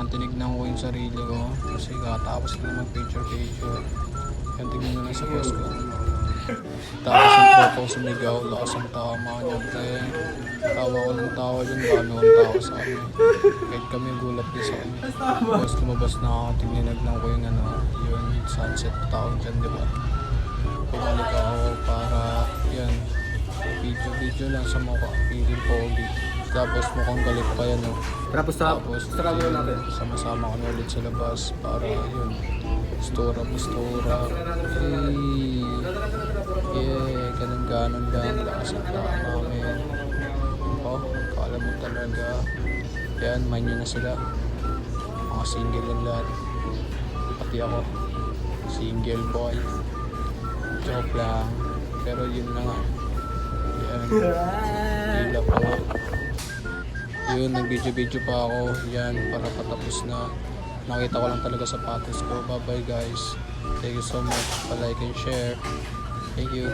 na tinignan ko yung sarili ko kasi katapos ko na mag-picture. Yan, tignan nyo lang sa post ko. Tapos yung tropa ko sumigaw, lakas ang tama niya, pre. Tawa ko ng tawa dyan, dami akong tawa sa akin. Kahit kami gulat din sa kanya. Tapos lumabas na ako, tinignan ko yung yung sunset tawag dyan, di ba? Pumalik ako para, yan, video lang sa mukha, feeling pogi. Tapos mukhang galit pa yan, no? Tapos yun, natin. Sama-sama kami ulit sa labas para, yun, postura. Yeah, ganun lang. Lakas ang tama namin. Kala mo talaga. Yan, mind nyo na sila. Mga single lang lahat. Pati ako. Single boy. Joke lang. Pero yun na nga. Yan. Hila pa nga. Yun, nag-video pa ako. Yan, para patapos na. Nakita ko lang talaga sapatos ko. Bye bye guys. Thank you so much. Pa-like and share. Thank you.